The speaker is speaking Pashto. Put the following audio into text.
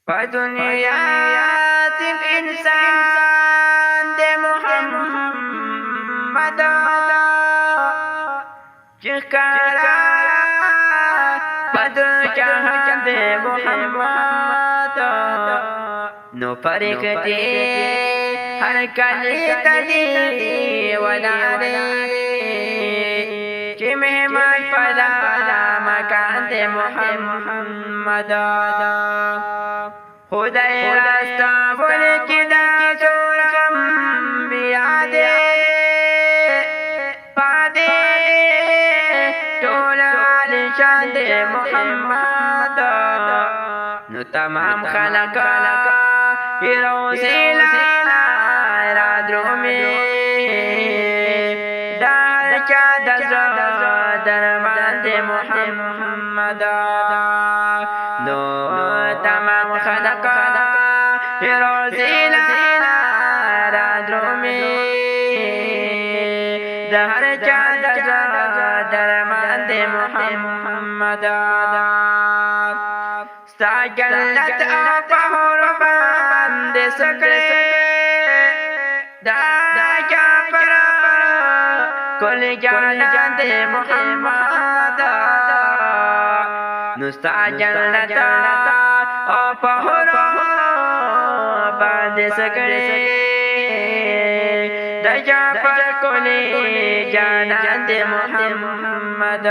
په دنیا تیم انسان د محمد چې ښکارا پد جهان د محمد نو پرکتی هر کلی تدی ولاره چې مهمان پدا مکان د محمد خدای راستا بلکی دا سورم بیاده پاده طول علیشان دے محمد نو تمام خلق روزیلا را درومی دار چا دزر درمان دے محمد نو تمام خلق روزیلا را درومی دار چا دزر درمان دے محمد ستا جنت اپہر باند سکرے دا جعفر کل جانان دے محمد نستا جنت اپہر باند سکرے دا جعفر کل جانان دے محمد